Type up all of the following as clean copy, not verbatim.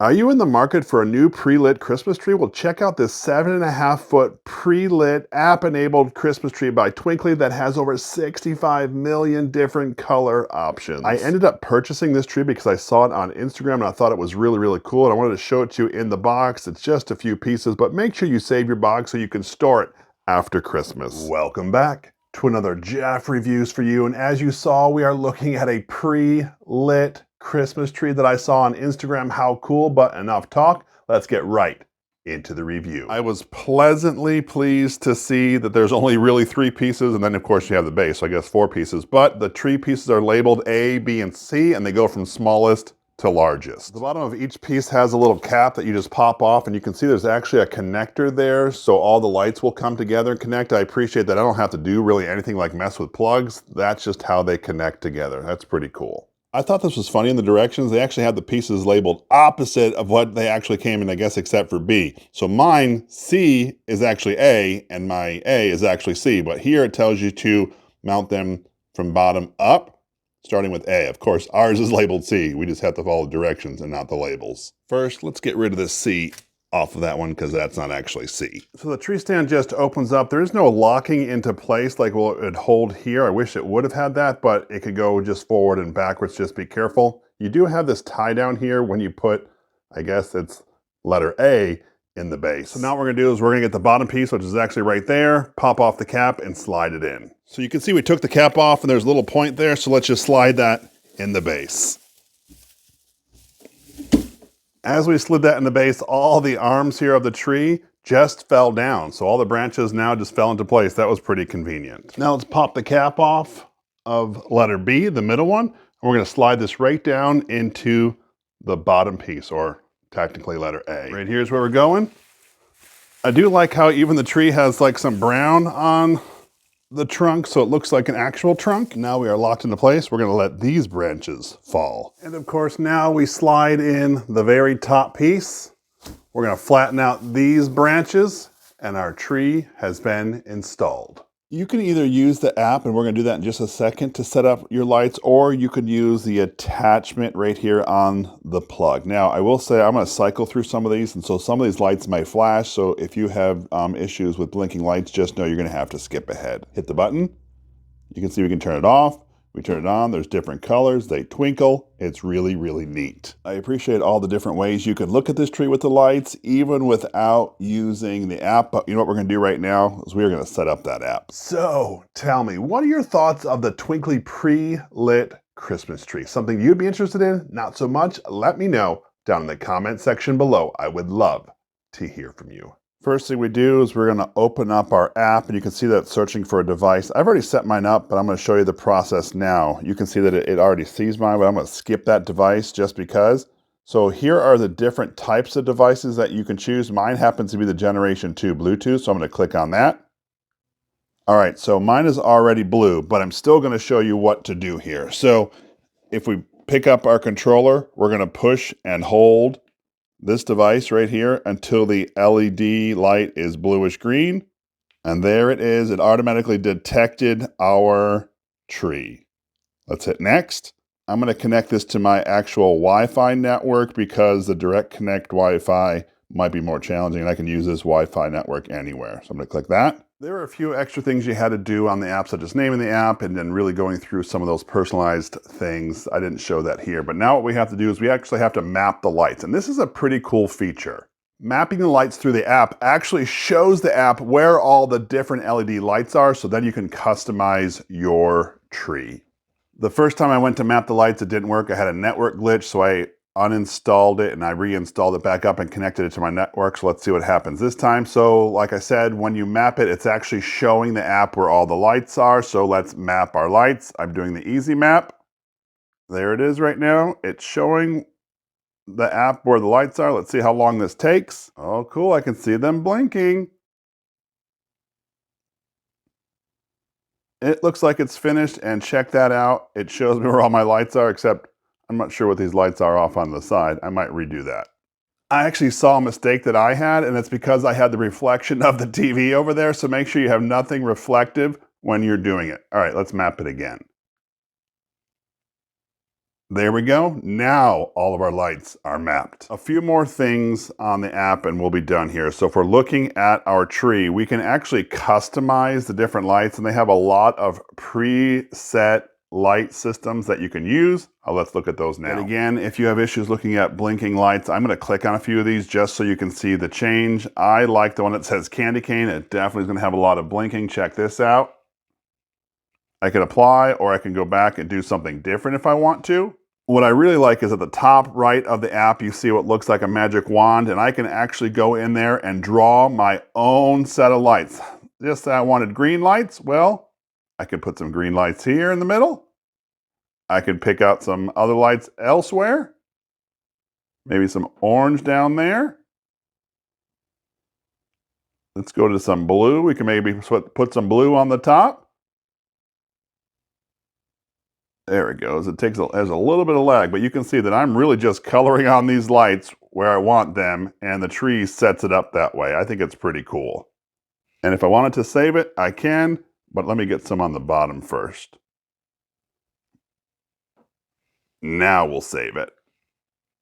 Are you in the market for a new pre-lit Christmas tree? Well, check out this 7.5-foot pre-lit app-enabled Christmas tree by Twinkly that has over 65 million different color options. I ended up purchasing this tree because I saw it on Instagram and I thought it was really, really cool, and I wanted to show it to you in the box. It's just a few pieces, but make sure you save your box so you can store it after Christmas. Welcome back to another Jeff Reviews for you, and as you saw, we are looking at a pre-lit Christmas tree that I saw on Instagram. How cool, but enough talk. Let's get right into the review. I was pleasantly pleased to see that there's only really 3 pieces, and then of course you have the base, so I guess 4 pieces, but the tree pieces are labeled A, B, and C, and they go from smallest to largest. The bottom of each piece has a little cap that you just pop off, and you can see there's actually a connector there, so all the lights will come together and connect. I appreciate that I don't have to do really anything like mess with plugs. That's just how they connect together. That's pretty cool. I thought this was funny in the directions. They actually have the pieces labeled opposite of what they actually came in, I guess, except for B. So mine, C, is actually A, and my A is actually C. But here it tells you to mount them from bottom up, starting with A. Of course, ours is labeled C. We just have to follow the directions and not the labels. First, let's get rid of this C off of that one because that's not actually C. So the tree stand just opens up. There is no locking into place like will it hold here. I wish it would have had that, but it could go just forward and backwards. Just be careful. You do have this tie down here when you put, I guess it's letter A in the base. So now what we're gonna do is we're gonna get the bottom piece, which is actually right there, pop off the cap and slide it in. So you can see we took the cap off and there's a little point there. So let's just slide that in the base. As we slid that in the base, all the arms here of the tree just fell down. So all the branches now just fell into place. That was pretty convenient. Now let's pop the cap off of letter B, the middle one. And we're gonna slide this right down into the bottom piece, or technically letter A. Right here's where we're going. I do like how even the tree has like some brown on the trunk, so it looks like an actual trunk. Now we are locked into place. We're gonna let these branches fall. And of course, now we slide in the very top piece. We're gonna flatten out these branches, and our tree has been installed. You can either use the app, and we're gonna do that in just a second, to set up your lights, or you could use the attachment right here on the plug. Now, I will say I'm gonna cycle through some of these, and so some of these lights may flash, so if you have issues with blinking lights, just know you're gonna have to skip ahead. Hit the button. You can see we can turn it off. We turn it on, there's different colors, they twinkle. It's really, really neat. I appreciate all the different ways you can look at this tree with the lights, even without using the app. But you know what we're gonna do right now is we're gonna set up that app. So tell me, what are your thoughts of the Twinkly pre-lit Christmas tree? Something you'd be interested in? Not so much? Let me know down in the comment section below. I would love to hear from you. First thing we do is we're gonna open up our app, and you can see that it's searching for a device. I've already set mine up, but I'm gonna show you the process now. You can see that it already sees mine, but I'm gonna skip that device just because. So here are the different types of devices that you can choose. Mine happens to be the Generation 2 Bluetooth, so I'm gonna click on that. All right, so mine is already blue, but I'm still gonna show you what to do here. So if we pick up our controller, we're gonna push and hold this device right here until the LED light is bluish green. And there it is. It automatically detected our tree. Let's hit next. I'm going to connect this to my actual Wi-Fi network because the direct connect Wi-Fi might be more challenging, and I can use this Wi-Fi network anywhere. So I'm going to click that. There are a few extra things you had to do on the app, such as naming the app and then really going through some of those personalized things. I didn't show that here, but now what we have to do is we actually have to map the lights. And this is a pretty cool feature. Mapping the lights through the app actually shows the app where all the different LED lights are, so then you can customize your tree. The first time I went to map the lights, it didn't work. I had a network glitch, so I uninstalled it and I reinstalled it back up and connected it to my network. So let's see what happens this time. So like I said, when you map it, it's actually showing the app where all the lights are. So let's map our lights. I'm doing the easy map. There it is right now. It's showing the app where the lights are. Let's see how long this takes. Oh, cool. I can see them blinking. It looks like it's finished, and check that out. It shows me where all my lights are, except I'm not sure what these lights are off on the side. I might redo that. I actually saw a mistake that I had, and it's because I had the reflection of the TV over there, so make sure you have nothing reflective when you're doing it. All right, let's map it again. There we go. Now all of our lights are mapped. A few more things on the app and we'll be done here. So if we're looking at our tree, we can actually customize the different lights, and they have a lot of preset light systems that you can use. Let's look at those now. And again, if you have issues looking at blinking lights, I'm going to click on a few of these just so you can see the change. I like the one that says candy cane. It definitely is going to have a lot of blinking. Check this out. I can apply, or I can go back and do something different if I want to. What I really like is at the top right of the app, you see what looks like a magic wand, and I can actually go in there and draw my own set of lights. Just I wanted green lights. Well, I could put some green lights here in the middle. I could pick out some other lights elsewhere. Maybe some orange down there. Let's go to some blue. We can maybe put some blue on the top. There it goes. There's a little bit of lag, but you can see that I'm really just coloring on these lights where I want them, and the tree sets it up that way. I think it's pretty cool. And if I wanted to save it, I can, but let me get some on the bottom first. Now we'll save it.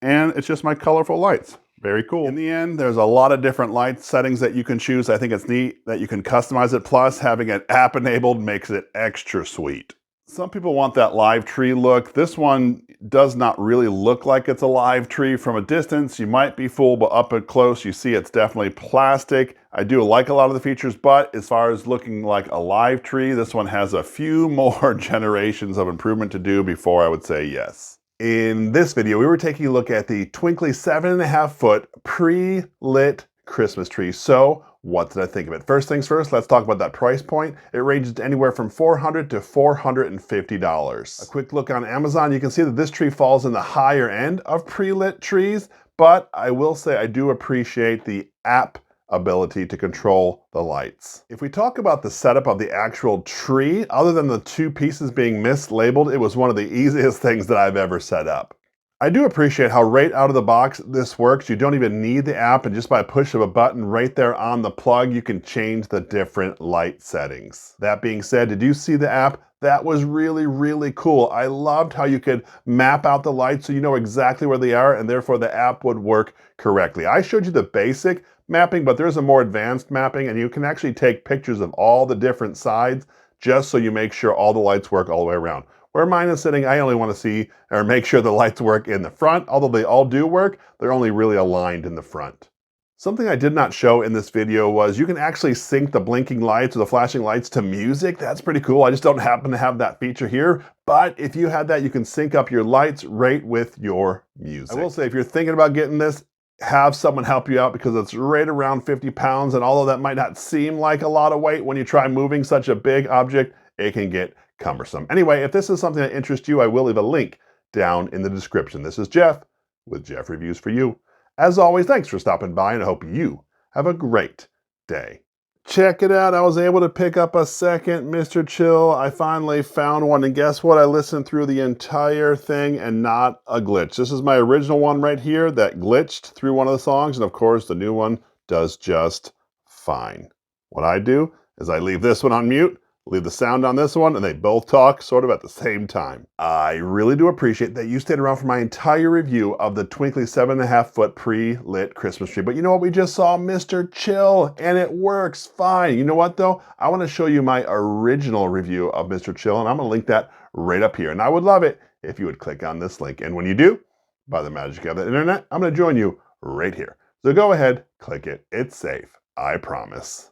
And it's just my colorful lights. Very cool. In the end, there's a lot of different light settings that you can choose. I think it's neat that you can customize it. Plus, having it app enabled makes it extra sweet. Some people want that live tree look. This one does not really look like it's a live tree. From a distance, you might be fooled, but up close, you see it's definitely plastic. I do like a lot of the features, but as far as looking like a live tree, this one has a few more generations of improvement to do before I would say yes. In this video, we were taking a look at the Twinkly 7.5-foot pre-lit Christmas tree. So what did I think of it? First things first, let's talk about that price point. It ranges anywhere from $400 to $450. A quick look on Amazon, you can see that this tree falls in the higher end of pre-lit trees, but I will say I do appreciate the app ability to control the lights. If we talk about the setup of the actual tree, other than the two pieces being mislabeled, it was one of the easiest things that I've ever set up. I do appreciate how right out of the box this works. You don't even need the app, and just by a push of a button right there on the plug, you can change the different light settings. That being said, did you see the app? That was really, really cool. I loved how you could map out the lights so you know exactly where they are, and therefore the app would work correctly. I showed you the basic mapping, but there's a more advanced mapping, and you can actually take pictures of all the different sides just so you make sure all the lights work all the way around. Where mine is sitting, I only want to see or make sure the lights work in the front. Although they all do work, they're only really aligned in the front. Something I did not show in this video was you can actually sync the blinking lights or the flashing lights to music. That's pretty cool. I just don't happen to have that feature here. But if you had that, you can sync up your lights right with your music. I will say, if you're thinking about getting this, have someone help you out, because it's right around 50 pounds. And although that might not seem like a lot of weight, when you try moving such a big object, it can get cumbersome. Anyway, if this is something that interests you, I will leave a link down in the description. This is Jeff with Jeff Reviews for You. As always, thanks for stopping by, and I hope you have a great day. Check it out. I was able to pick up a second Mr. Chill. I finally found one, and guess what? I listened through the entire thing and not a glitch. This is my original one right here that glitched through one of the songs, and of course the new one does just fine. What I do is I leave this one on mute, leave the sound on this one, and they both talk sort of at the same time. I really do appreciate that you stayed around for my entire review of the Twinkly 7.5-foot pre-lit Christmas tree. But you know what? We just saw Mr. Chill, and it works fine. You know what, though? I want to show you my original review of Mr. Chill, and I'm going to link that right up here. And I would love it if you would click on this link. And when you do, by the magic of the internet, I'm going to join you right here. So go ahead, click it. It's safe. I promise.